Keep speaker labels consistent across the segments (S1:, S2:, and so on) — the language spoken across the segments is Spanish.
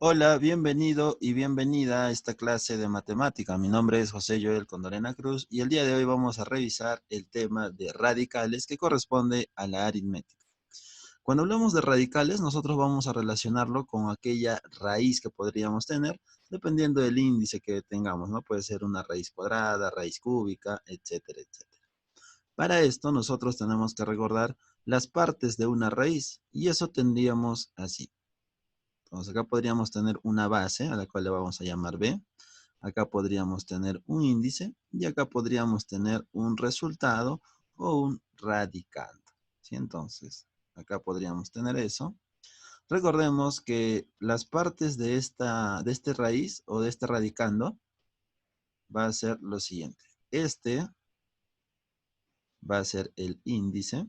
S1: Hola, bienvenido y bienvenida a esta clase de matemática. Mi nombre es José Joel Condorena Cruz y el día de hoy vamos a revisar el tema de radicales que corresponde a la aritmética. Cuando hablamos de radicales, nosotros vamos a relacionarlo con aquella raíz que podríamos tener dependiendo del índice que tengamos, ¿no? Puede ser una raíz cuadrada, raíz cúbica, etcétera, etcétera. Para esto nosotros tenemos que recordar las partes de una raíz y eso tendríamos así. Entonces acá podríamos tener una base a la cual le vamos a llamar B. Acá podríamos tener un índice y acá podríamos tener un resultado o un radicando. ¿Sí? Entonces, acá podríamos tener eso. Recordemos que las partes de este raíz o de este radicando va a ser lo siguiente. Este va a ser el índice.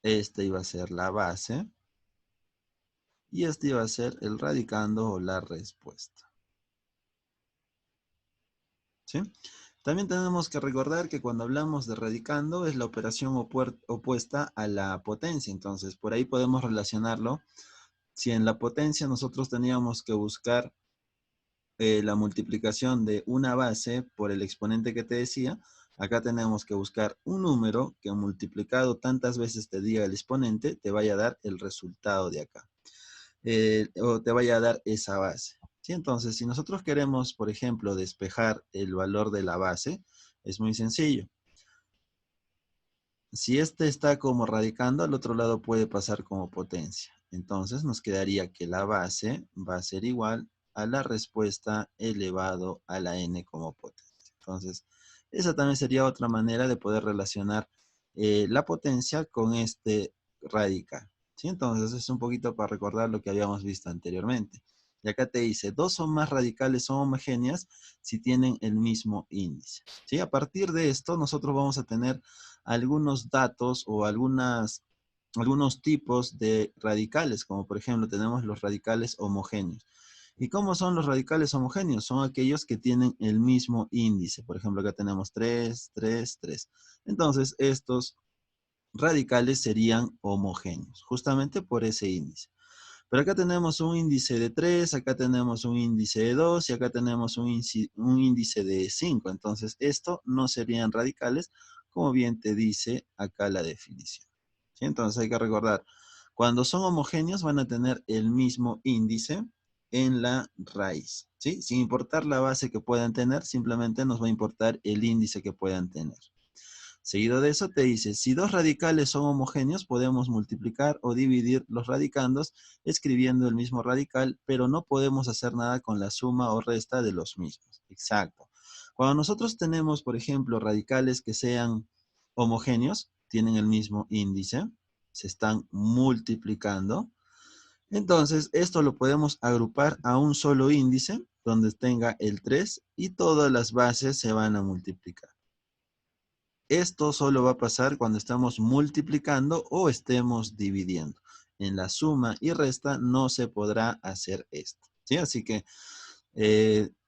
S1: Este iba a ser la base. Y este iba a ser el radicando o la respuesta. ¿Sí? También tenemos que recordar que cuando hablamos de radicando es la operación opuesta a la potencia. Entonces, por ahí podemos relacionarlo. Si en la potencia nosotros teníamos que buscar la multiplicación de una base por el exponente que te decía, acá tenemos que buscar un número que multiplicado tantas veces te diga el exponente, te vaya a dar el resultado de acá. O te vaya a dar esa base. ¿Sí? Entonces, si nosotros queremos, por ejemplo, despejar el valor de la base, es muy sencillo. Si este está como radicando, al otro lado puede pasar como potencia. Entonces, nos quedaría que la base va a ser igual a la respuesta elevado a la n como potencia. Entonces, esa también sería otra manera de poder relacionar la potencia con este radical. ¿Sí? Entonces, es un poquito para recordar lo que habíamos visto anteriormente. Y acá te dice, dos o más radicales son homogéneas si tienen el mismo índice. ¿Sí? A partir de esto, nosotros vamos a tener algunos datos o algunos tipos de radicales, como por ejemplo tenemos los radicales homogéneos. ¿Y cómo son los radicales homogéneos? Son aquellos que tienen el mismo índice. Por ejemplo, acá tenemos 3, 3, 3. Entonces, estos radicales serían homogéneos, justamente por ese índice. Pero acá tenemos un índice de 3, acá tenemos un índice de 2 y acá tenemos un índice de 5. Entonces, esto no serían radicales, como bien te dice acá la definición. ¿Sí? Entonces, hay que recordar, cuando son homogéneos van a tener el mismo índice en la raíz. ¿Sí? Sin importar la base que puedan tener, simplemente nos va a importar el índice que puedan tener. Seguido de eso te dice, si dos radicales son homogéneos, podemos multiplicar o dividir los radicandos escribiendo el mismo radical, pero no podemos hacer nada con la suma o resta de los mismos. Exacto. Cuando nosotros tenemos, por ejemplo, radicales que sean homogéneos, tienen el mismo índice, se están multiplicando, entonces esto lo podemos agrupar a un solo índice donde tenga el 3 y todas las bases se van a multiplicar. Esto solo va a pasar cuando estamos multiplicando o estemos dividiendo. En la suma y resta no se podrá hacer esto. ¿Sí? Así que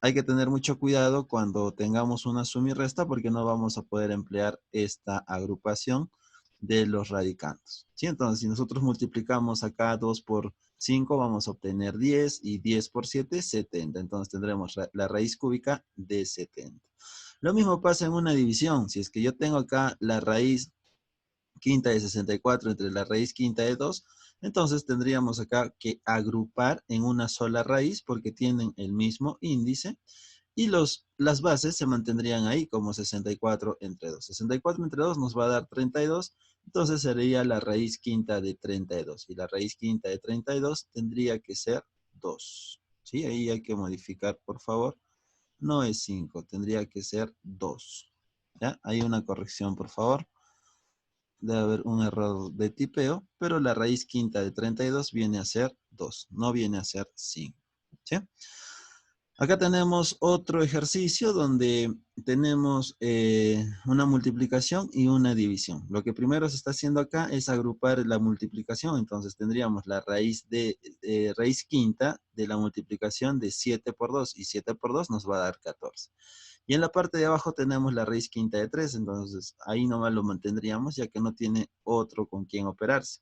S1: hay que tener mucho cuidado cuando tengamos una suma y resta porque no vamos a poder emplear esta agrupación de los radicandos. ¿Sí? Entonces, si nosotros multiplicamos acá 2 por 5, vamos a obtener 10 y 10 por 7, 70. Entonces tendremos la raíz cúbica de 70. Lo mismo pasa en una división. Si es que yo tengo acá la raíz quinta de 64 entre la raíz quinta de 2, entonces tendríamos acá que agrupar en una sola raíz porque tienen el mismo índice y las bases se mantendrían ahí como 64 entre 2. 64 entre 2 nos va a dar 32, entonces sería la raíz quinta de 32 y la raíz quinta de 32 tendría que ser 2. ¿Sí? Ahí hay que modificar, por favor. No es 5, tendría que ser 2. ¿Ya? Hay una corrección, por favor. Debe haber un error de tipeo, pero la raíz quinta de 32 viene a ser 2, no viene a ser 5. ¿Sí? Acá tenemos otro ejercicio donde tenemos una multiplicación y una división. Lo que primero se está haciendo acá es agrupar la multiplicación. Entonces tendríamos la raíz raíz quinta de la multiplicación de 7 por 2 y 7 por 2 nos va a dar 14. Y en la parte de abajo tenemos la raíz quinta de 3, entonces ahí nomás lo mantendríamos ya que no tiene otro con quien operarse.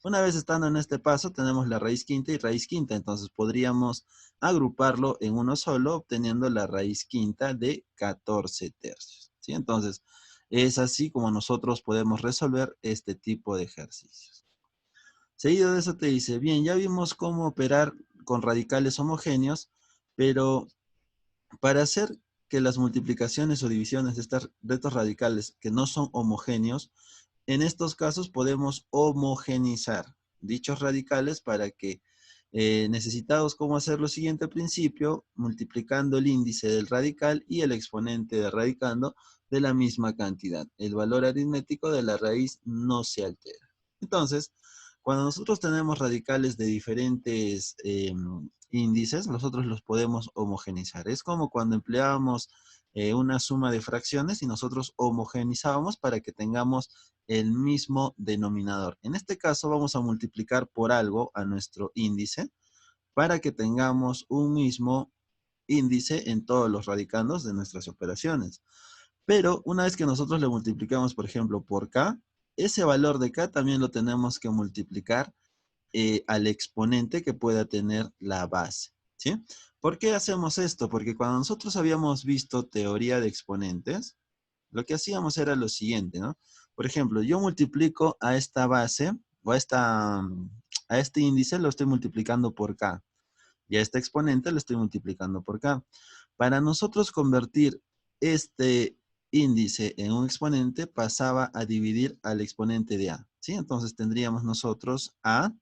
S1: Una vez estando en este paso, tenemos la raíz quinta y raíz quinta. Entonces podríamos agruparlo en uno solo, obteniendo la raíz quinta de 14 tercios. ¿Sí? Entonces, es así como nosotros podemos resolver este tipo de ejercicios. Seguido de eso te dice, bien, ya vimos cómo operar con radicales homogéneos, pero para hacer que las multiplicaciones o divisiones de estos radicales que no son homogéneos, en estos casos podemos homogenizar dichos radicales para que necesitamos cómo hacer lo siguiente al principio, multiplicando el índice del radical y el exponente de radicando de la misma cantidad. El valor aritmético de la raíz no se altera. Entonces, cuando nosotros tenemos radicales de diferentes índices, nosotros los podemos homogenizar. Es como cuando empleábamos una suma de fracciones y nosotros homogenizábamos para que tengamos el mismo denominador. En este caso vamos a multiplicar por algo a nuestro índice para que tengamos un mismo índice en todos los radicandos de nuestras operaciones. Pero una vez que nosotros le multiplicamos, por ejemplo, por k, ese valor de k también lo tenemos que multiplicar al exponente que pueda tener la base, ¿sí? ¿Por qué hacemos esto? Porque cuando nosotros habíamos visto teoría de exponentes, lo que hacíamos era lo siguiente, ¿no? Por ejemplo, yo multiplico a esta base, o a este índice lo estoy multiplicando por k, y a este exponente lo estoy multiplicando por k. Para nosotros convertir este índice en un exponente, pasaba a dividir al exponente de a, ¿sí? Entonces tendríamos nosotros a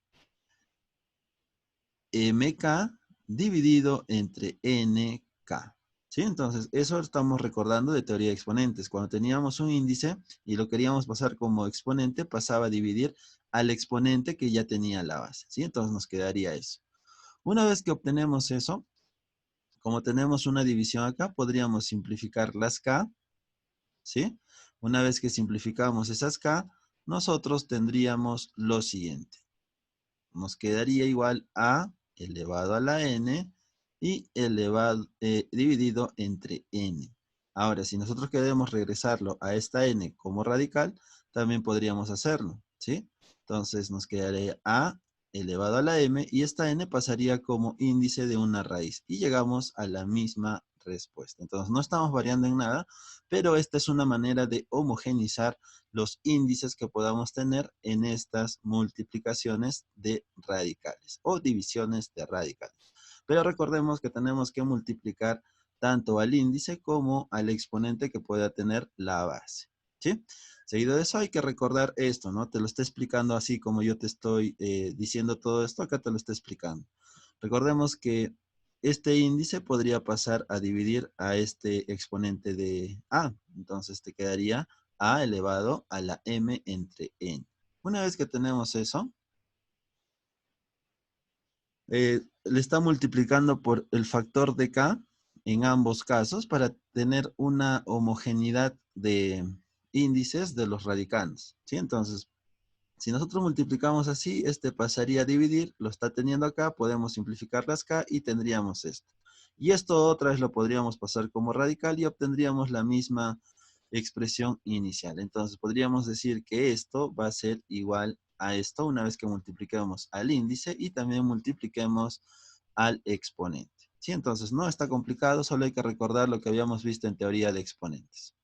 S1: mk dividido entre nk. ¿Sí? Entonces, eso estamos recordando de teoría de exponentes. Cuando teníamos un índice y lo queríamos pasar como exponente, pasaba a dividir al exponente que ya tenía la base. ¿Sí? Entonces nos quedaría eso. Una vez que obtenemos eso, como tenemos una división acá, podríamos simplificar las k. ¿Sí? Una vez que simplificamos esas k, nosotros tendríamos lo siguiente. Nos quedaría igual a elevado a la n y dividido entre n. Ahora, si nosotros queremos regresarlo a esta n como radical, también podríamos hacerlo, ¿sí? Entonces nos quedaría a elevado a la m y esta n pasaría como índice de una raíz y llegamos a la misma respuesta. Entonces no estamos variando en nada, pero esta es una manera de homogenizar los índices que podamos tener en estas multiplicaciones de radicales o divisiones de radicales. Pero recordemos que tenemos que multiplicar tanto al índice como al exponente que pueda tener la base, ¿sí? Seguido de eso hay que recordar esto, ¿no? Te lo estoy explicando así como yo te estoy diciendo todo esto, acá te lo estoy explicando. Recordemos que este índice podría pasar a dividir a este exponente de a. Entonces te quedaría a elevado a la m entre n. Una vez que tenemos eso, le está multiplicando por el factor de k en ambos casos para tener una homogeneidad de índices de los radicandos, ¿sí? Entonces, si nosotros multiplicamos así, este pasaría a dividir, lo está teniendo acá, podemos simplificar las k y tendríamos esto. Y esto otra vez lo podríamos pasar como radical y obtendríamos la misma expresión inicial. Entonces podríamos decir que esto va a ser igual a esto una vez que multipliquemos al índice y también multipliquemos al exponente. ¿Sí? Entonces no está complicado, solo hay que recordar lo que habíamos visto en teoría de exponentes.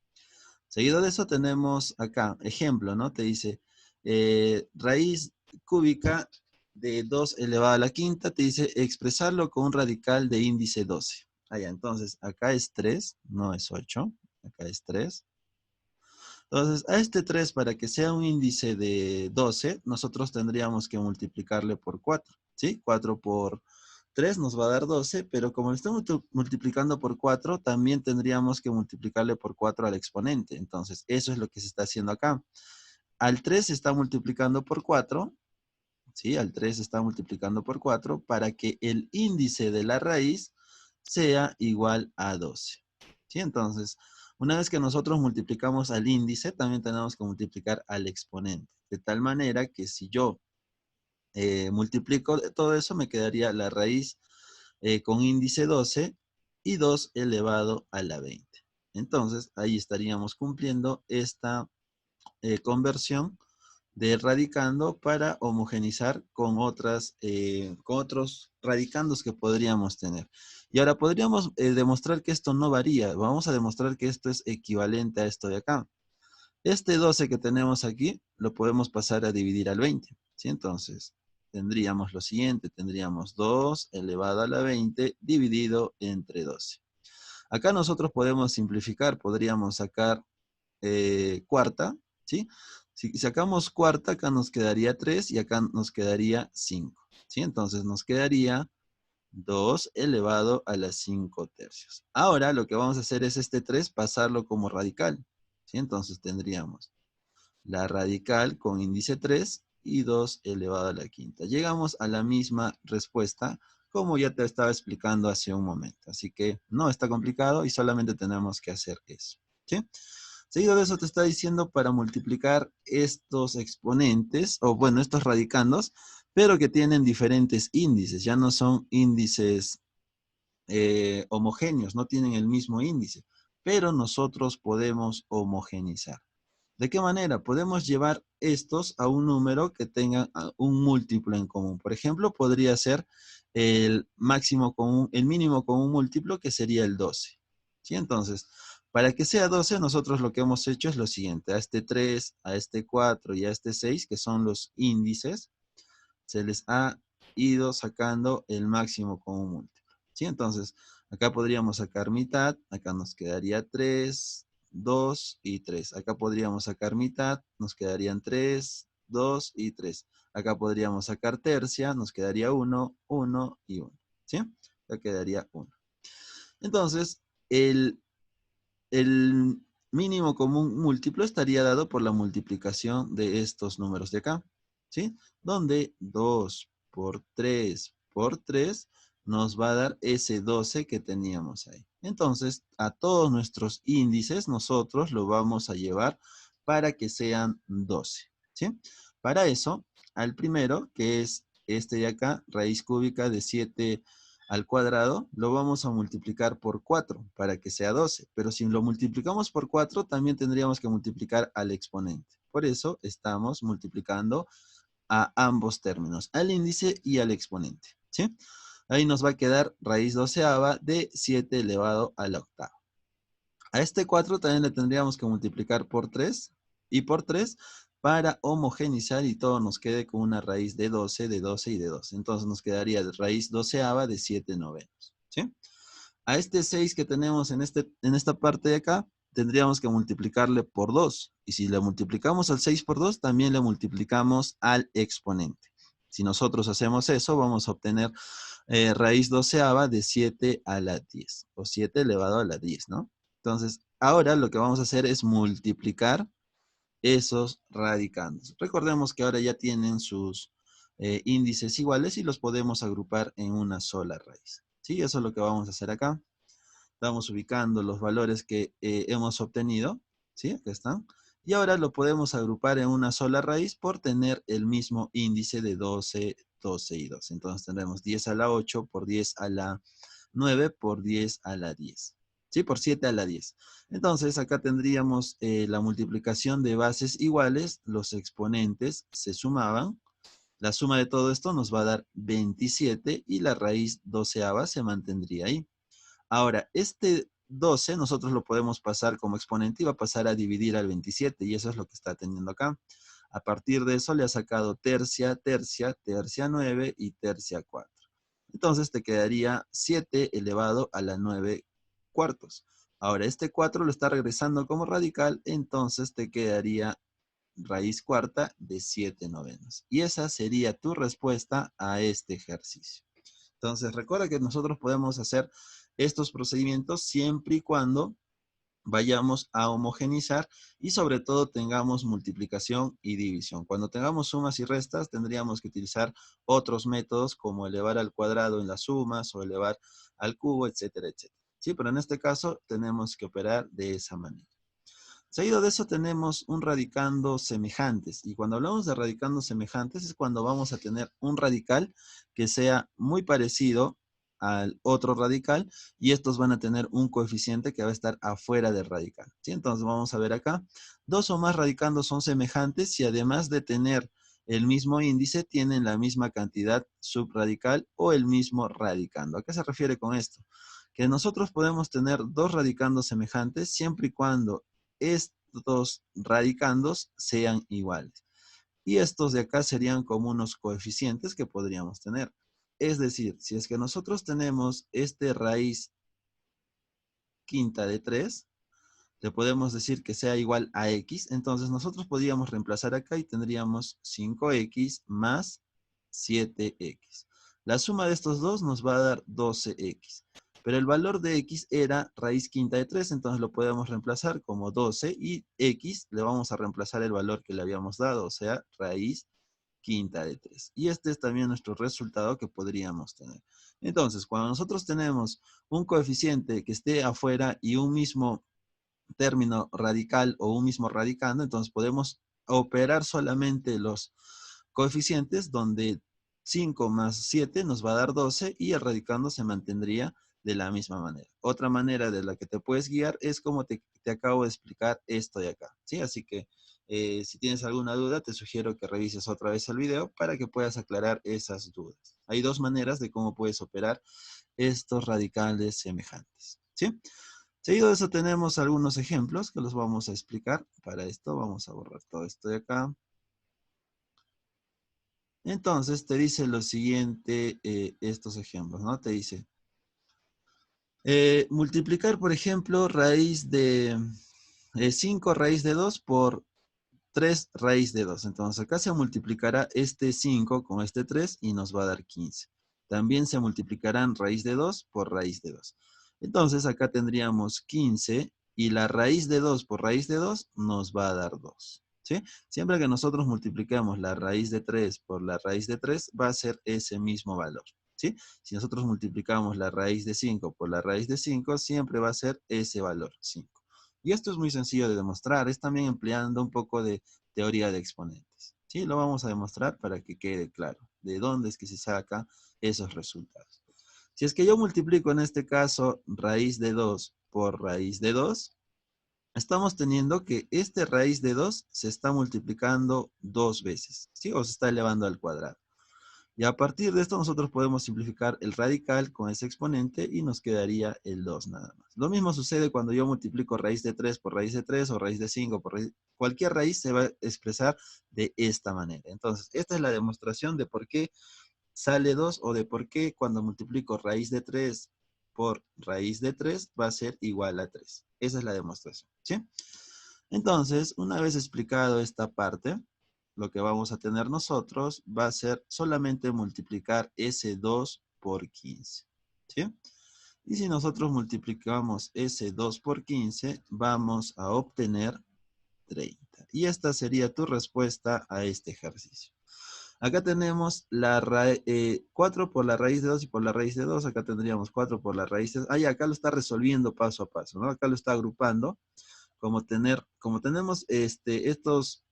S1: Seguido de eso tenemos acá, ejemplo, ¿no? Te dice raíz cúbica de 2 elevado a la quinta, te dice expresarlo con un radical de índice 12. Allá, entonces acá es 3, no es 8, acá es 3. Entonces, a este 3 para que sea un índice de 12, nosotros tendríamos que multiplicarle por 4, ¿sí? 4 por 3 nos va a dar 12, pero como lo estamos multiplicando por 4, también tendríamos que multiplicarle por 4 al exponente. Entonces, eso es lo que se está haciendo acá. Al 3 se está multiplicando por 4, ¿sí? Al 3 se está multiplicando por 4 para que el índice de la raíz sea igual a 12. ¿Sí? Entonces, una vez que nosotros multiplicamos al índice, también tenemos que multiplicar al exponente. De tal manera que si yo multiplico todo eso, me quedaría la raíz con índice 12 y 2 elevado a la 20. Entonces, ahí estaríamos cumpliendo esta conversión de radicando para homogenizar con con otros radicandos que podríamos tener. Y ahora podríamos demostrar que esto no varía. Vamos a demostrar que esto es equivalente a esto de acá. Este 12 que tenemos aquí lo podemos pasar a dividir al 20, ¿sí? Entonces, tendríamos lo siguiente, tendríamos 2 elevado a la 20 dividido entre 12. Acá nosotros podemos simplificar, podríamos sacar cuarta, ¿sí? Si sacamos cuarta, acá nos quedaría 3 y acá nos quedaría 5, ¿sí? Entonces nos quedaría 2 elevado a las 5 tercios. Ahora lo que vamos a hacer es este 3 pasarlo como radical, ¿sí? Entonces tendríamos la radical con índice 3 y 2 elevado a la quinta. Llegamos a la misma respuesta como ya te estaba explicando hace un momento. Así que no está complicado y solamente tenemos que hacer eso, ¿sí? Seguido de eso te está diciendo para multiplicar estos exponentes, o bueno, estos radicandos, pero que tienen diferentes índices, ya no son índices homogéneos, no tienen el mismo índice, pero nosotros podemos homogenizar. ¿De qué manera? Podemos llevar estos a un número que tenga un múltiplo en común. Por ejemplo, podría ser el máximo común, el mínimo común múltiplo, que sería el 12. ¿Sí? Entonces, para que sea 12, nosotros lo que hemos hecho es lo siguiente. A este 3, a este 4 y a este 6, que son los índices, se les ha ido sacando el máximo común múltiplo. ¿Sí? Entonces, acá podríamos sacar mitad, acá nos quedaría 3, 2 y 3. Acá podríamos sacar mitad, nos quedarían 3, 2 y 3. Acá podríamos sacar tercia, nos quedaría 1, 1 y 1. ¿Sí? Acá quedaría 1. Entonces, el mínimo común múltiplo estaría dado por la multiplicación de estos números de acá, ¿sí? Donde 2 por 3 nos va a dar ese 12 que teníamos ahí. Entonces, a todos nuestros índices nosotros lo vamos a llevar para que sean 12, ¿sí? Para eso, al primero, que es este de acá, raíz cúbica de 7 al cuadrado, lo vamos a multiplicar por 4 para que sea 12. Pero si lo multiplicamos por 4, también tendríamos que multiplicar al exponente. Por eso estamos multiplicando a ambos términos, al índice y al exponente, ¿sí? Ahí nos va a quedar raíz doceava de 7 elevado a la octava. A este 4 también le tendríamos que multiplicar por 3 y por 3 para homogenizar y todo nos quede con una raíz de 12, de 12 y de 12. Entonces nos quedaría raíz doceava de 7 novenos, ¿sí? A este 6 que tenemos en esta parte de acá, tendríamos que multiplicarle por 2. Y si le multiplicamos al 6 por 2, también le multiplicamos al exponente. Si nosotros hacemos eso, vamos a obtener raíz doceava de 7 a la 10, o 7 elevado a la 10, ¿no? Entonces, ahora lo que vamos a hacer es multiplicar esos radicandos. Recordemos que ahora ya tienen sus índices iguales y los podemos agrupar en una sola raíz. ¿Sí? Eso es lo que vamos a hacer acá. Estamos ubicando los valores que hemos obtenido. ¿Sí? Acá están. Y ahora lo podemos agrupar en una sola raíz por tener el mismo índice de 12, 12 y 2. Entonces tendremos 10 a la 8 por 10 a la 9 por 10 a la 10. ¿Sí? Por 7 a la 10. Entonces acá tendríamos la multiplicación de bases iguales, los exponentes se sumaban, la suma de todo esto nos va a dar 27 y la raíz doceava se mantendría ahí. Ahora, este 12 nosotros lo podemos pasar como exponente y va a pasar a dividir al 27 y eso es lo que está teniendo acá. A partir de eso le ha sacado tercia, tercia, tercia 9 y tercia 4. Entonces te quedaría 7 elevado a la 9 cuartos. Ahora este 4 lo está regresando como radical, entonces te quedaría raíz cuarta de 7 novenos. Y esa sería tu respuesta a este ejercicio. Entonces recuerda que nosotros podemos hacer estos procedimientos siempre y cuando vayamos a homogenizar y sobre todo tengamos multiplicación y división. Cuando tengamos sumas y restas tendríamos que utilizar otros métodos como elevar al cuadrado en las sumas o elevar al cubo, etcétera, etcétera. Sí, pero en este caso tenemos que operar de esa manera. Seguido de eso tenemos un radicando semejantes. Y cuando hablamos de radicando semejantes es cuando vamos a tener un radical que sea muy parecido al otro radical y estos van a tener un coeficiente que va a estar afuera del radical, ¿sí? Entonces vamos a ver acá, dos o más radicandos son semejantes y además de tener el mismo índice, tienen la misma cantidad subradical o el mismo radicando. ¿A qué se refiere con esto? Que nosotros podemos tener dos radicandos semejantes siempre y cuando estos radicandos sean iguales. Y estos de acá serían como unos coeficientes que podríamos tener. Es decir, si es que nosotros tenemos este raíz quinta de 3, le podemos decir que sea igual a x, entonces nosotros podríamos reemplazar acá y tendríamos 5x más 7x. La suma de estos dos nos va a dar 12x. Pero el valor de x era raíz quinta de 3, entonces lo podemos reemplazar como 12 y x le vamos a reemplazar el valor que le habíamos dado, o sea, raíz quinta de 3. Y este es también nuestro resultado que podríamos tener. Entonces, cuando nosotros tenemos un coeficiente que esté afuera y un mismo término radical o un mismo radicando, entonces podemos operar solamente los coeficientes donde 5 más 7 nos va a dar 12 y el radicando se mantendría de la misma manera. Otra manera de la que te puedes guiar es como te acabo de explicar esto de acá, ¿sí? Así que si tienes alguna duda, te sugiero que revises otra vez el video para que puedas aclarar esas dudas. Hay dos maneras de cómo puedes operar estos radicales semejantes, ¿sí? Seguido de eso tenemos algunos ejemplos que los vamos a explicar. Para esto vamos a borrar todo esto de acá. Entonces te dice lo siguiente, estos ejemplos, ¿no? Te dice, multiplicar, por ejemplo, raíz de 5 raíz de 2 por 3 raíz de 2. Entonces acá se multiplicará este 5 con este 3 y nos va a dar 15. También se multiplicarán raíz de 2 por raíz de 2. Entonces acá tendríamos 15 y la raíz de 2 por raíz de 2 nos va a dar 2. ¿Sí? Siempre que nosotros multipliquemos la raíz de 3 por la raíz de 3 va a ser ese mismo valor. ¿Sí? Si nosotros multiplicamos la raíz de 5 por la raíz de 5, siempre va a ser ese valor, 5. Y esto es muy sencillo de demostrar, es también empleando un poco de teoría de exponentes. ¿Sí? Lo vamos a demostrar para que quede claro de dónde es que se saca esos resultados. Si es que yo multiplico en este caso raíz de 2 por raíz de 2, estamos teniendo que este raíz de 2 se está multiplicando dos veces, ¿sí? O se está elevando al cuadrado. Y a partir de esto nosotros podemos simplificar el radical con ese exponente y nos quedaría el 2 nada más. Lo mismo sucede cuando yo multiplico raíz de 3 por raíz de 3 o raíz de 5 por raíz. Cualquier raíz se va a expresar de esta manera. Entonces, esta es la demostración de por qué sale 2 o de por qué cuando multiplico raíz de 3 por raíz de 3 va a ser igual a 3. Esa es la demostración, ¿sí? Entonces, una vez explicado esta parte, lo que vamos a tener nosotros va a ser solamente multiplicar ese 2 por 15, ¿sí? Y si nosotros multiplicamos ese 2 por 15, vamos a obtener 30. Y esta sería tu respuesta a este ejercicio. Acá tenemos 4 por la raíz de 2 y por la raíz de 2. Acá tendríamos 4 por la raíz de 2. Acá lo está resolviendo paso a paso, ¿no? Acá lo está agrupando. Como tenemos estos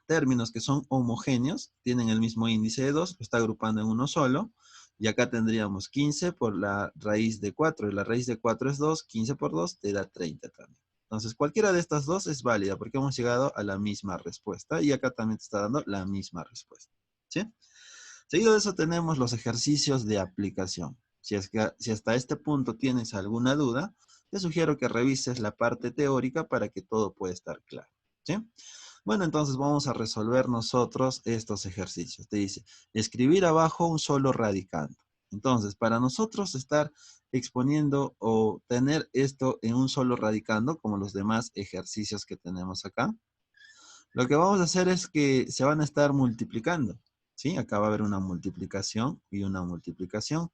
S1: términos que son homogéneos, tienen el mismo índice de 2, lo está agrupando en uno solo. Y acá tendríamos 15 por la raíz de 4. Y la raíz de 4 es 2, 15 por 2 te da 30 también. Entonces, cualquiera de estas dos es válida porque hemos llegado a la misma respuesta. Y acá también te está dando la misma respuesta, ¿sí? Seguido de eso tenemos los ejercicios de aplicación. Si hasta este punto tienes alguna duda, te sugiero que revises la parte teórica para que todo pueda estar claro, ¿sí? Bueno, entonces vamos a resolver nosotros estos ejercicios. Te dice, escribir abajo un solo radicando. Entonces, para nosotros estar exponiendo o tener esto en un solo radicando, como los demás ejercicios que tenemos acá, lo que vamos a hacer es que se van a estar multiplicando, ¿sí? Acá va a haber una multiplicación y una multiplicación.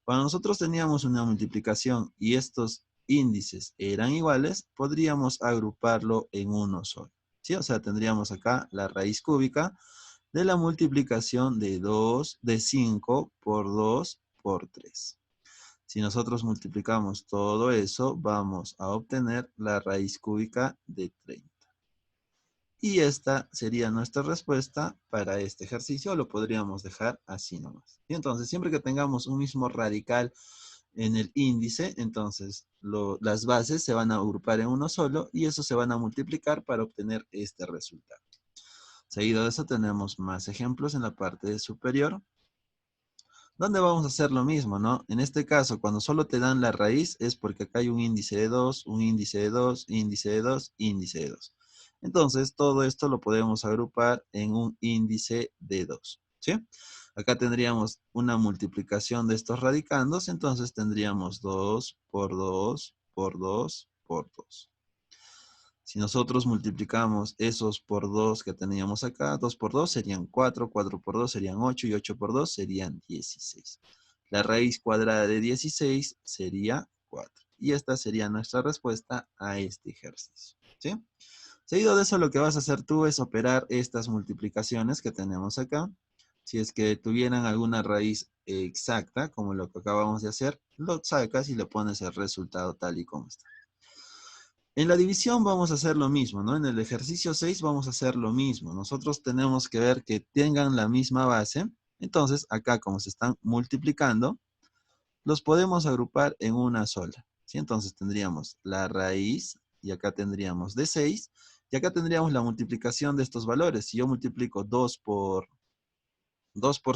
S1: Cuando nosotros teníamos una multiplicación y estos índices eran iguales, podríamos agruparlo en uno solo, ¿sí? O sea, tendríamos acá la raíz cúbica de la multiplicación de 5 por 2 por 3. Si nosotros multiplicamos todo eso, vamos a obtener la raíz cúbica de 30. Y esta sería nuestra respuesta para este ejercicio. Lo podríamos dejar así nomás. Y entonces, siempre que tengamos un mismo radical en el índice, entonces las bases se van a agrupar en uno solo y eso se van a multiplicar para obtener este resultado. Seguido de eso tenemos más ejemplos en la parte superior, donde vamos a hacer lo mismo, ¿no? En este caso, cuando solo te dan la raíz, es porque acá hay un índice de 2, un índice de 2, índice de 2, índice de 2. Entonces, todo esto lo podemos agrupar en un índice de 2, ¿sí? Acá tendríamos una multiplicación de estos radicandos, entonces tendríamos 2 por 2 por 2 por 2. Si nosotros multiplicamos esos por 2 que teníamos acá, 2 por 2 serían 4, 4 por 2 serían 8 y 8 por 2 serían 16. La raíz cuadrada de 16 sería 4. Y esta sería nuestra respuesta a este ejercicio, ¿sí? Seguido de eso, lo que vas a hacer tú es operar estas multiplicaciones que tenemos acá. Si es que tuvieran alguna raíz exacta, como lo que acabamos de hacer, lo sacas y le pones el resultado tal y como está. En la división vamos a hacer lo mismo, ¿no? En el ejercicio 6 vamos a hacer lo mismo. Nosotros tenemos que ver que tengan la misma base. Entonces, acá como se están multiplicando, los podemos agrupar en una sola, ¿sí? Entonces tendríamos la raíz, y acá tendríamos de 6, y acá tendríamos la multiplicación de estos valores. Si yo multiplico 2 por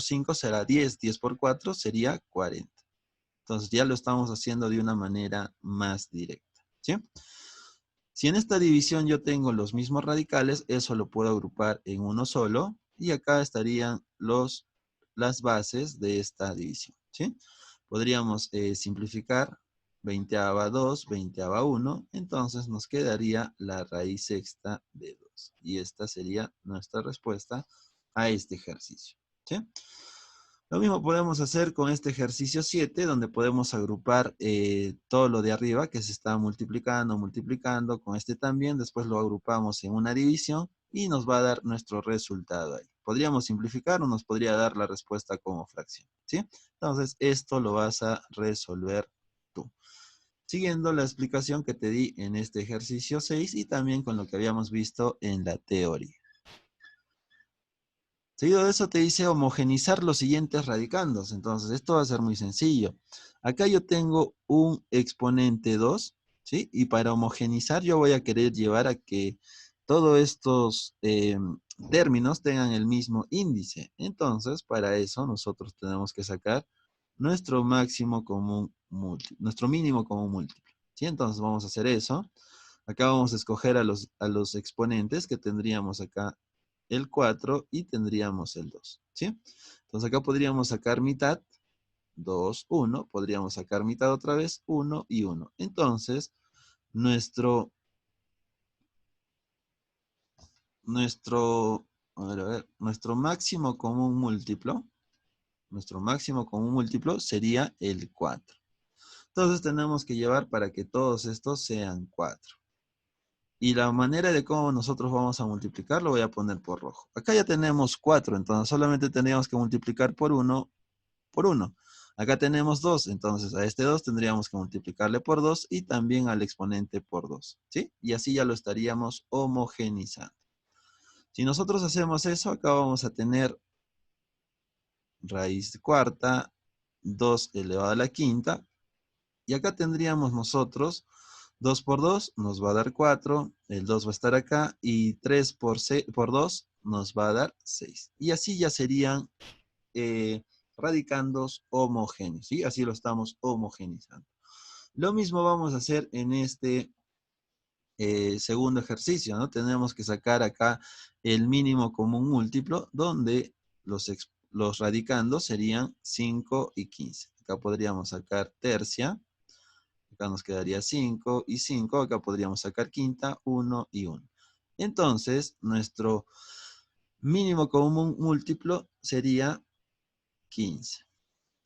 S1: 5 será 10, 10 por 4 sería 40. Entonces ya lo estamos haciendo de una manera más directa, ¿sí? Si en esta división yo tengo los mismos radicales, eso lo puedo agrupar en uno solo, y acá estarían las bases de esta división, ¿sí? Podríamos simplificar 20/2, 20/1, entonces nos quedaría la raíz sexta de 2. Y esta sería nuestra respuesta a este ejercicio, ¿sí? Lo mismo podemos hacer con este ejercicio 7, donde podemos agrupar todo lo de arriba que se está multiplicando, multiplicando, con este también, después lo agrupamos en una división y nos va a dar nuestro resultado ahí. Podríamos simplificar o nos podría dar la respuesta como fracción, ¿sí? Entonces, esto lo vas a resolver tú, siguiendo la explicación que te di en este ejercicio 6 y también con lo que habíamos visto en la teoría. Seguido de eso te dice homogenizar los siguientes radicandos. Entonces, esto va a ser muy sencillo. Acá yo tengo un exponente 2, ¿sí? Y para homogenizar yo voy a querer llevar a que todos estos términos tengan el mismo índice. Entonces, para eso nosotros tenemos que sacar nuestro máximo común múltiplo, nuestro mínimo común múltiplo, ¿sí? Entonces, vamos a hacer eso. Acá vamos a escoger a los exponentes que tendríamos acá el 4 y tendríamos el 2, ¿sí? Entonces acá podríamos sacar mitad, 2, 1, podríamos sacar mitad otra vez, 1 y 1. Entonces, nuestro, nuestro máximo común múltiplo sería el 4. Entonces tenemos que llevar para que todos estos sean 4. Y la manera de cómo nosotros vamos a multiplicar lo voy a poner por rojo. Acá ya tenemos 4, entonces solamente tendríamos que multiplicar por 1 por 1. Acá tenemos 2, entonces a este 2 tendríamos que multiplicarle por 2 y también al exponente por 2, ¿sí? Y así ya lo estaríamos homogenizando. Si nosotros hacemos eso, acá vamos a tener raíz cuarta, 2 elevado a la quinta, y acá tendríamos nosotros 2 por 2 nos va a dar 4, el 2 va a estar acá, y 3 por 2 nos va a dar 6. Y así ya serían radicandos homogéneos, ¿sí? Así lo estamos homogenizando. Lo mismo vamos a hacer en este segundo ejercicio, ¿no? Tenemos que sacar acá el mínimo común múltiplo, donde los radicandos serían 5 y 15. Acá podríamos sacar tercia, acá nos quedaría 5 y 5, acá podríamos sacar quinta, 1 y 1. Entonces, nuestro mínimo común múltiplo sería 15.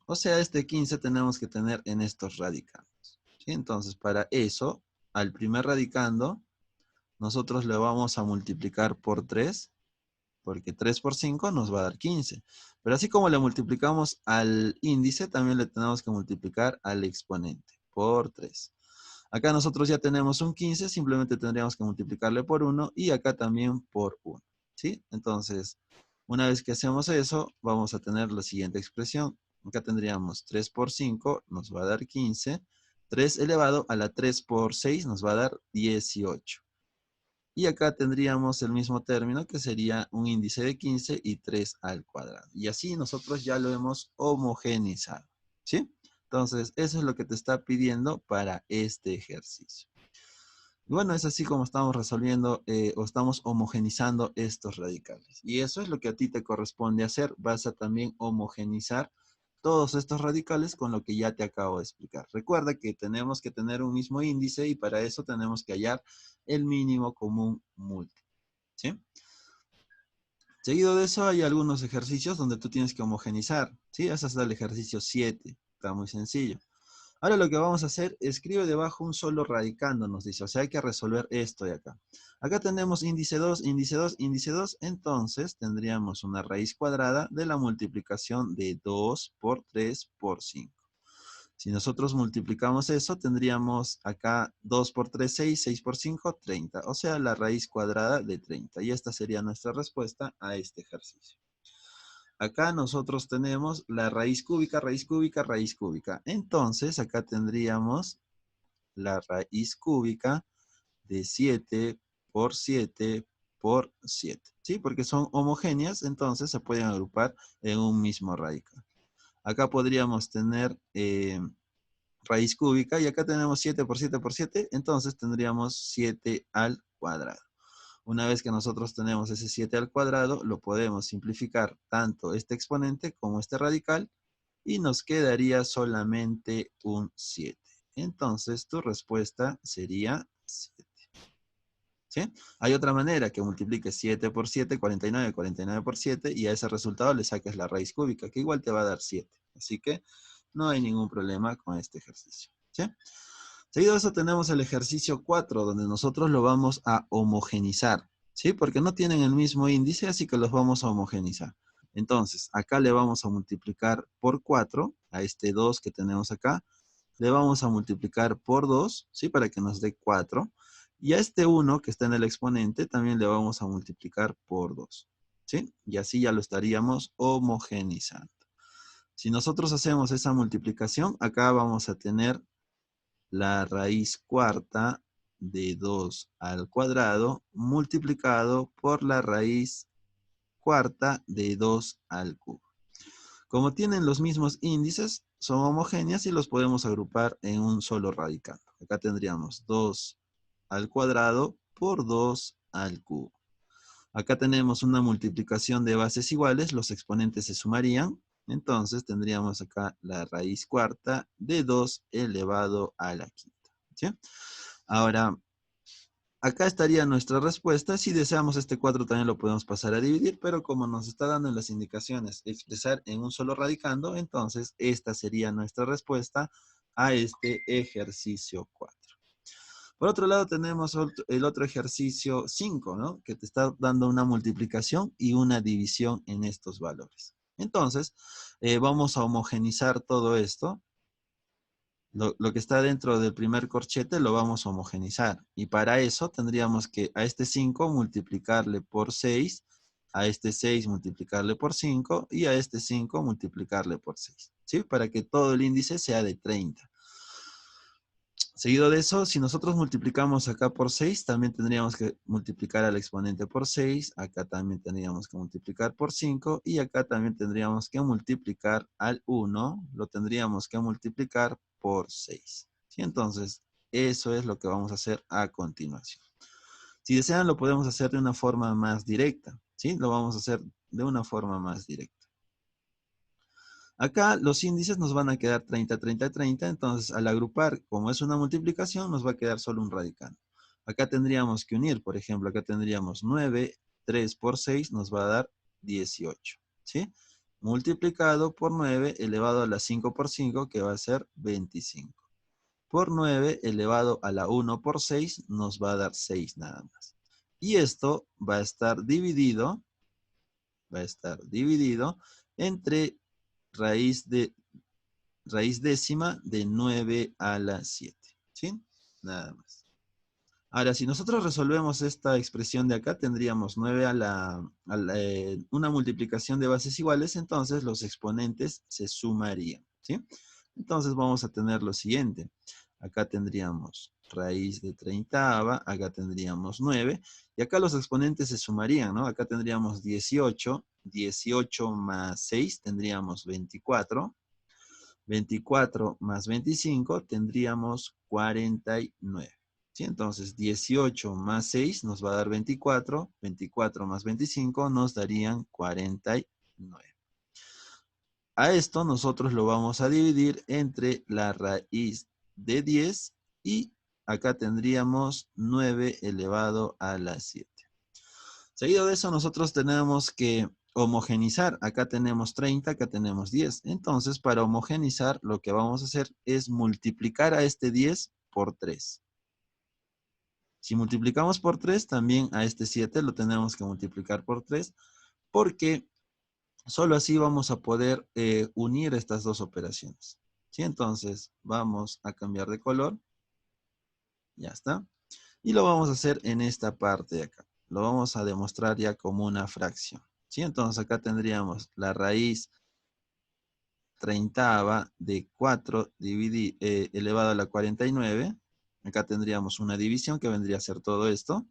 S1: O sea, este 15 tenemos que tener en estos radicandos, ¿sí? Entonces, para eso, al primer radicando, nosotros le vamos a multiplicar por 3, porque 3 por 5 nos va a dar 15. Pero así como le multiplicamos al índice, también le tenemos que multiplicar al exponente por 3. Acá nosotros ya tenemos un 15, simplemente tendríamos que multiplicarle por 1 y acá también por 1, ¿sí? Entonces, una vez que hacemos eso, vamos a tener la siguiente expresión. Acá tendríamos 3 por 5 nos va a dar 15. 3 elevado a la 3 por 6 nos va a dar 18. Y acá tendríamos el mismo término que sería un índice de 15 y 3 al cuadrado. Y así nosotros ya lo hemos homogeneizado, ¿sí? Entonces, eso es lo que te está pidiendo para este ejercicio. Y bueno, es así como estamos resolviendo o estamos homogenizando estos radicales. Y eso es lo que a ti te corresponde hacer. Vas a también homogenizar todos estos radicales con lo que ya te acabo de explicar. Recuerda que tenemos que tener un mismo índice y para eso tenemos que hallar el mínimo común múltiplo, ¿sí? Seguido de eso hay algunos ejercicios donde tú tienes que homogenizar, ¿sí? Ese es el ejercicio 7, está muy sencillo. Ahora lo que vamos a hacer, escribe debajo un solo radicando, nos dice. O sea, hay que resolver esto de acá. Acá tenemos índice 2, índice 2, índice 2. Entonces tendríamos una raíz cuadrada de la multiplicación de 2 por 3 por 5. Si nosotros multiplicamos eso, tendríamos acá 2 por 3, 6, 6 por 5, 30. O sea, la raíz cuadrada de 30. Y esta sería nuestra respuesta a este ejercicio. Acá nosotros tenemos la raíz cúbica, raíz cúbica, raíz cúbica. Entonces, acá tendríamos la raíz cúbica de 7 por 7 por 7. ¿Sí? Porque son homogéneas, entonces se pueden agrupar en un mismo radical. Acá podríamos tener raíz cúbica y acá tenemos 7 por 7 por 7, entonces tendríamos 7 al cuadrado. Una vez que nosotros tenemos ese 7 al cuadrado, lo podemos simplificar tanto este exponente como este radical y nos quedaría solamente un 7. Entonces tu respuesta sería 7. ¿Sí? Hay otra manera que multipliques 7 por 7, 49, 49 por 7 y a ese resultado le saques la raíz cúbica, que igual te va a dar 7. Así que no hay ningún problema con este ejercicio. ¿Sí? Seguido de eso tenemos el ejercicio 4, donde nosotros lo vamos a homogenizar, ¿sí? Porque no tienen el mismo índice, así que los vamos a homogenizar. Entonces, acá le vamos a multiplicar por 4, a este 2 que tenemos acá, le vamos a multiplicar por 2, ¿sí? Para que nos dé 4. Y a este 1 que está en el exponente también le vamos a multiplicar por 2, ¿sí? Y así ya lo estaríamos homogenizando. Si nosotros hacemos esa multiplicación, acá vamos a tener la raíz cuarta de 2 al cuadrado multiplicado por la raíz cuarta de 2 al cubo. Como tienen los mismos índices, son homogéneas y los podemos agrupar en un solo radical. Acá tendríamos 2 al cuadrado por 2 al cubo. Acá tenemos una multiplicación de bases iguales, los exponentes se sumarían. Entonces tendríamos acá la raíz cuarta de 2 elevado a la quinta. ¿Sí? Ahora, acá estaría nuestra respuesta. Si deseamos este 4 también lo podemos pasar a dividir, pero como nos está dando en las indicaciones expresar en un solo radicando, entonces esta sería nuestra respuesta a este ejercicio 4. Por otro lado tenemos el otro ejercicio 5, ¿no? Que te está dando una multiplicación y una división en estos valores. Entonces, vamos a homogenizar todo esto. Lo que está dentro del primer corchete lo vamos a homogenizar. Y para eso tendríamos que a este 5 multiplicarle por 6, a este 6 multiplicarle por 5 y a este 5 multiplicarle por 6. ¿Sí? Para que todo el índice sea de 30. Seguido de eso, si nosotros multiplicamos acá por 6, también tendríamos que multiplicar al exponente por 6, acá también tendríamos que multiplicar por 5, y acá también tendríamos que multiplicar al 1, lo tendríamos que multiplicar por 6. ¿Sí? Entonces, eso es lo que vamos a hacer a continuación. Si desean, lo podemos hacer de una forma más directa, ¿sí? Lo vamos a hacer de una forma más directa. Acá los índices nos van a quedar 30, 30, 30, entonces al agrupar, como es una multiplicación, nos va a quedar solo un radical. Acá tendríamos que unir, por ejemplo, acá tendríamos 9, 3 por 6 nos va a dar 18, ¿sí? Multiplicado por 9 elevado a la 5 por 5, que va a ser 25. Por 9 elevado a la 1 por 6 nos va a dar 6 nada más. Y esto va a estar dividido entre raíz décima de 9 a la 7. ¿Sí? nada más. Ahora, si nosotros resolvemos esta expresión de acá, tendríamos 9 una multiplicación de bases iguales, entonces los exponentes se sumarían, ¿sí? Entonces vamos a tener lo siguiente. Acá tendríamos raíz de 30ª, acá tendríamos 9, y acá los exponentes se sumarían, ¿no? Acá tendríamos 18, 18 más 6 tendríamos 24, 24 más 25 tendríamos 49. ¿Sí? Entonces 18 más 6 nos va a dar 24, 24 más 25 nos darían 49. A esto nosotros lo vamos a dividir entre la raíz de 10 y acá tendríamos 9 elevado a la 7. Seguido de eso nosotros tenemos que homogenizar. Acá tenemos 30, acá tenemos 10. Entonces, para homogenizar, lo que vamos a hacer es multiplicar a este 10 por 3. Si multiplicamos por 3, también a este 7 lo tenemos que multiplicar por 3, porque solo así vamos a poder unir estas dos operaciones. ¿Sí? Entonces, vamos a cambiar de color. Ya está. Y lo vamos a hacer en esta parte de acá. Lo vamos a demostrar ya como una fracción. ¿Sí? Entonces acá tendríamos la raíz 30ª de 4 elevado a la 49. Acá tendríamos una división que vendría a ser todo esto.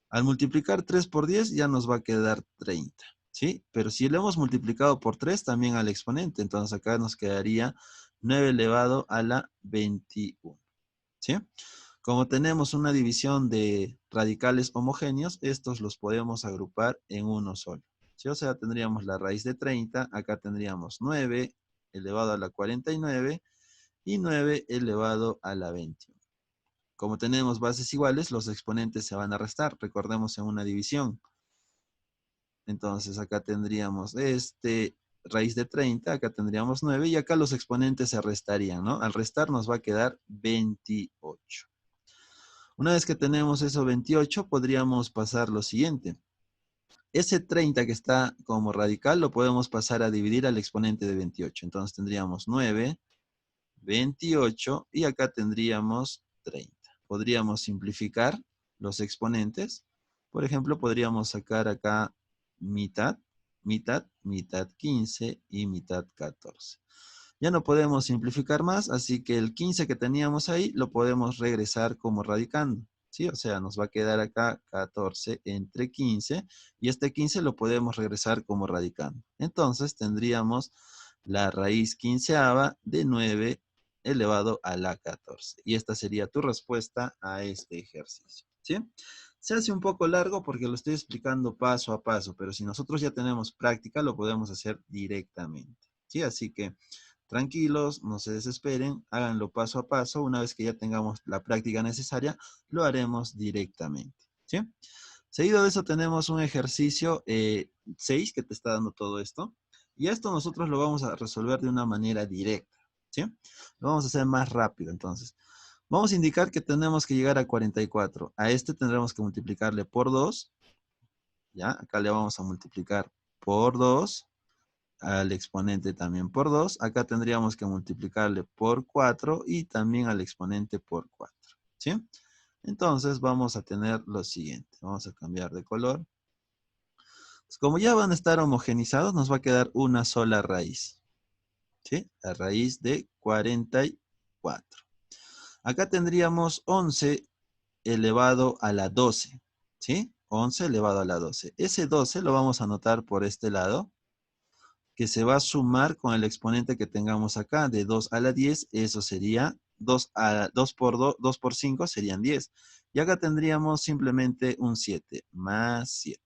S1: Al multiplicar 3 por 10 ya nos va a quedar 30. ¿Sí? Pero si lo hemos multiplicado por 3 también al exponente, entonces acá nos quedaría 9 elevado a la 21. ¿Sí? Como tenemos una división de radicales homogéneos, estos los podemos agrupar en uno solo. ¿Sí? O sea, tendríamos la raíz de 30, acá tendríamos 9 elevado a la 49 y 9 elevado a la 21. Como tenemos bases iguales, los exponentes se van a restar. Recordemos en una división. Entonces acá tendríamos raíz de 30, acá tendríamos 9 y acá los exponentes se restarían, ¿no? Al restar nos va a quedar 28. Una vez que tenemos eso 28, podríamos pasar lo siguiente. Ese 30 que está como radical lo podemos pasar a dividir al exponente de 28. Entonces tendríamos 9, 28 y acá tendríamos 30. Podríamos simplificar los exponentes. Por ejemplo, podríamos sacar acá mitad, mitad, mitad 15 y mitad 14. Ya no podemos simplificar más, así que el 15 que teníamos ahí lo podemos regresar como radicando. ¿Sí? O sea, nos va a quedar acá 14 entre 15 y este 15 lo podemos regresar como radicando. Entonces tendríamos la raíz quinceava de 9 elevado a la 14. Y esta sería tu respuesta a este ejercicio. ¿Sí? Se hace un poco largo porque lo estoy explicando paso a paso, pero si nosotros ya tenemos práctica, lo podemos hacer directamente. ¿Sí? Así que tranquilos, no se desesperen, háganlo paso a paso. Una vez que ya tengamos la práctica necesaria, lo haremos directamente. ¿Sí? Seguido de eso tenemos un ejercicio 6 que te está dando todo esto. Y esto nosotros lo vamos a resolver de una manera directa. ¿Sí? Lo vamos a hacer más rápido entonces. Vamos a indicar que tenemos que llegar a 44. A este tendremos que multiplicarle por 2. ¿Ya? Acá le vamos a multiplicar por 2. Al exponente también por 2. Acá tendríamos que multiplicarle por 4 y también al exponente por 4. ¿Sí? Entonces vamos a tener lo siguiente. Vamos a cambiar de color. Pues como ya van a estar homogenizados, nos va a quedar una sola raíz. ¿Sí? La raíz de 44. Acá tendríamos 11 elevado a la 12. ¿Sí? 11 elevado a la 12. Ese 12 lo vamos a anotar por este lado, que se va a sumar con el exponente que tengamos acá, de 2 a la 10, eso sería 2 por 5 serían 10. Y acá tendríamos simplemente un 7, más 7.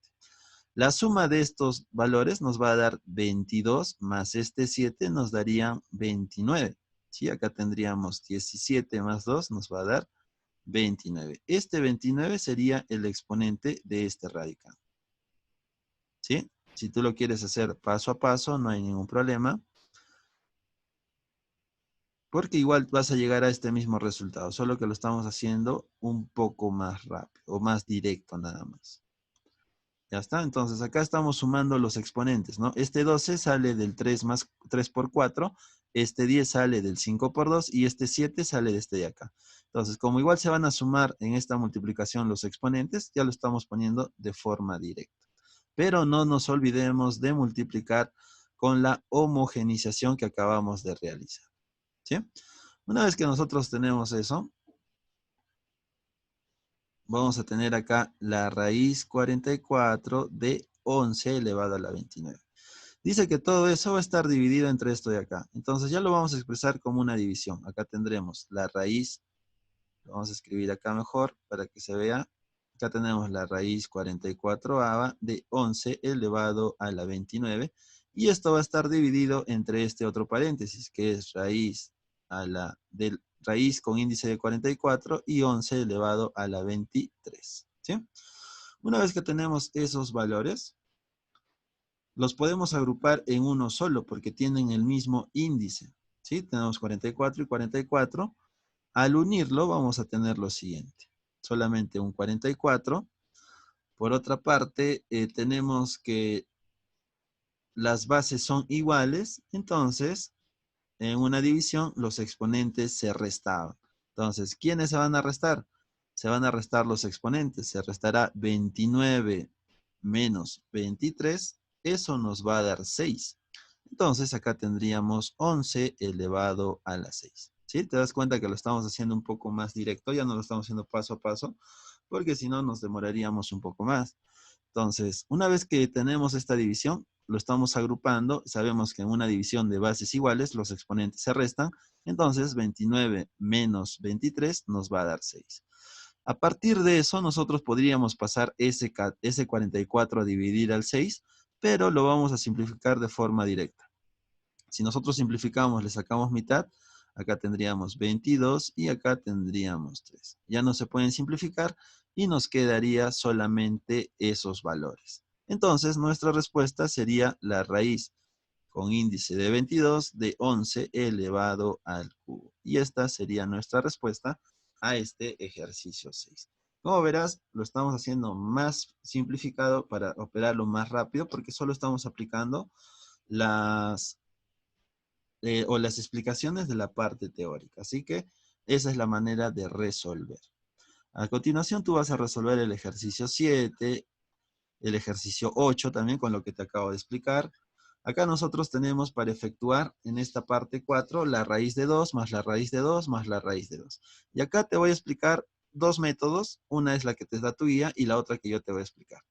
S1: La suma de estos valores nos va a dar 22, más este 7 nos daría 29. ¿Sí? Acá tendríamos 17 más 2 nos va a dar 29. Este 29 sería el exponente de este radical. ¿Sí? Si tú lo quieres hacer paso a paso, no hay ningún problema. Porque igual vas a llegar a este mismo resultado, solo que lo estamos haciendo un poco más rápido o más directo nada más. Ya está, entonces acá estamos sumando los exponentes, ¿no? Este 12 sale del 3 más 3 por 4, este 10 sale del 5 por 2 y este 7 sale de este de acá. Entonces, como igual se van a sumar en esta multiplicación los exponentes, ya lo estamos poniendo de forma directa. Pero no nos olvidemos de multiplicar con la homogenización que acabamos de realizar. ¿Sí? Una vez que nosotros tenemos eso, vamos a tener acá la raíz 44 de 11 elevado a la 29. Dice que todo eso va a estar dividido entre esto de acá. Entonces ya lo vamos a expresar como una división. Acá tendremos la raíz, lo vamos a escribir acá mejor para que se vea. Acá tenemos la raíz 44ava de 11 elevado a la 29. Y esto va a estar dividido entre este otro paréntesis, que es raíz raíz con índice de 44 y 11 elevado a la 23. ¿Sí? Una vez que tenemos esos valores, los podemos agrupar en uno solo porque tienen el mismo índice. ¿Sí? Tenemos 44 y 44. Al unirlo vamos a tener lo siguiente. Solamente un 44. Por otra parte, tenemos que las bases son iguales. Entonces, en una división, los exponentes se restaban. Entonces, ¿quiénes se van a restar? Se van a restar los exponentes. Se restará 29 menos 23. Eso nos va a dar 6. Entonces, acá tendríamos 11 elevado a la 6. ¿Sí? Te das cuenta que lo estamos haciendo un poco más directo. Ya no lo estamos haciendo paso a paso, porque si no nos demoraríamos un poco más. Entonces, una vez que tenemos esta división, lo estamos agrupando. Sabemos que en una división de bases iguales, los exponentes se restan. Entonces, 29 menos 23 nos va a dar 6. A partir de eso, nosotros podríamos pasar ese 44 a dividir al 6, pero lo vamos a simplificar de forma directa. Si nosotros simplificamos, le sacamos mitad, acá tendríamos 22 y acá tendríamos 3. Ya no se pueden simplificar y nos quedaría solamente esos valores. Entonces, nuestra respuesta sería la raíz con índice de 22 de 11 elevado al cubo. Y esta sería nuestra respuesta a este ejercicio 6. Como verás, lo estamos haciendo más simplificado para operarlo más rápido porque solo estamos aplicando las las explicaciones de la parte teórica. Así que esa es la manera de resolver. A continuación tú vas a resolver el ejercicio 7, el ejercicio 8 también con lo que te acabo de explicar. Acá nosotros tenemos para efectuar en esta parte 4 la raíz de 2 más la raíz de 2 más la raíz de 2. Y acá te voy a explicar dos métodos. Una es la que te da tu guía y la otra que yo te voy a explicar.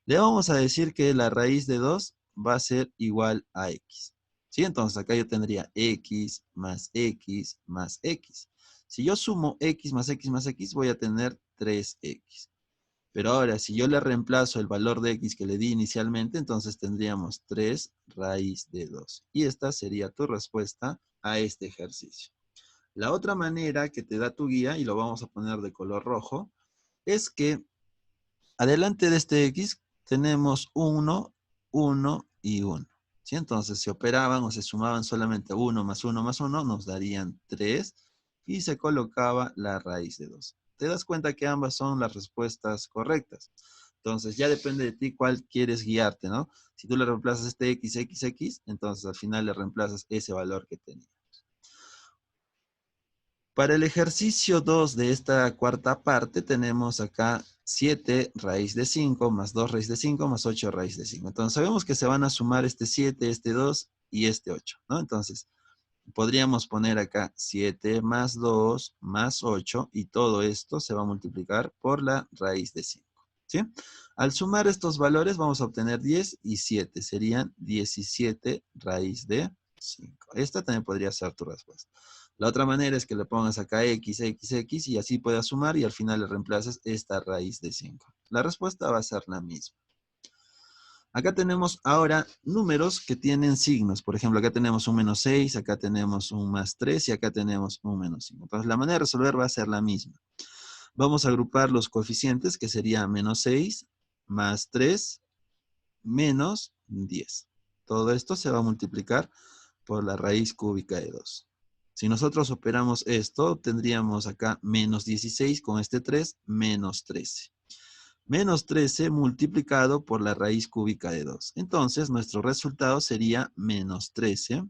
S1: Le vamos a decir que la raíz de 2 va a ser igual a x. ¿Sí? Entonces acá yo tendría x más x más x. Si yo sumo x más x más x, voy a tener 3x. Pero ahora, si yo le reemplazo el valor de x que le di inicialmente, entonces tendríamos 3 raíz de 2. Y esta sería tu respuesta a este ejercicio. La otra manera que te da tu guía, y lo vamos a poner de color rojo, es que adelante de este x tenemos 1, 1 y 1. ¿Sí? Entonces, si operaban o se sumaban solamente 1 más 1 más 1, nos darían 3 y se colocaba la raíz de 2. Te das cuenta que ambas son las respuestas correctas. Entonces, ya depende de ti cuál quieres guiarte, ¿no? Si tú le reemplazas este x, entonces al final le reemplazas ese valor que tenía. Para el ejercicio 2 de esta cuarta parte tenemos acá 7 raíz de 5 más 2 raíz de 5 más 8 raíz de 5. Entonces sabemos que se van a sumar este 7, este 2 y este 8, ¿no? Entonces podríamos poner acá 7 más 2 más 8 y todo esto se va a multiplicar por la raíz de 5, ¿sí? Al sumar estos valores vamos a obtener 10 y 7, serían 17 raíz de 5. Esta también podría ser tu respuesta. La otra manera es que le pongas acá x y así puedas sumar y al final le reemplaces esta raíz de 5. La respuesta va a ser la misma. Acá tenemos ahora números que tienen signos. Por ejemplo, acá tenemos un menos 6, acá tenemos un más 3 y acá tenemos un menos 5. Entonces la manera de resolver va a ser la misma. Vamos a agrupar los coeficientes que sería menos 6 más 3 menos 10. Todo esto se va a multiplicar por la raíz cúbica de 2. Si nosotros operamos esto, tendríamos acá menos 16 con este 3, menos 13. Menos 13 multiplicado por la raíz cúbica de 2. Entonces, nuestro resultado sería menos 13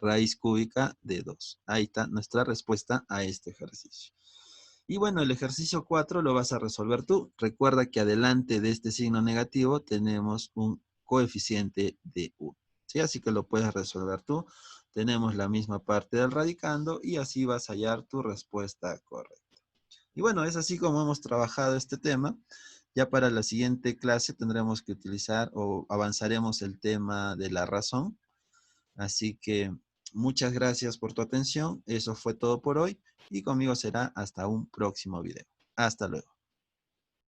S1: raíz cúbica de 2. Ahí está nuestra respuesta a este ejercicio. Y bueno, el ejercicio 4 lo vas a resolver tú. Recuerda que adelante de este signo negativo tenemos un coeficiente de 1. ¿Sí? Así que lo puedes resolver tú. Tenemos la misma parte del radicando y así vas a hallar tu respuesta correcta. Y bueno, es así como hemos trabajado este tema. Ya para la siguiente clase tendremos que utilizar o avanzaremos el tema de la razón. Así que muchas gracias por tu atención. Eso fue todo por hoy y conmigo será hasta un próximo video. Hasta luego.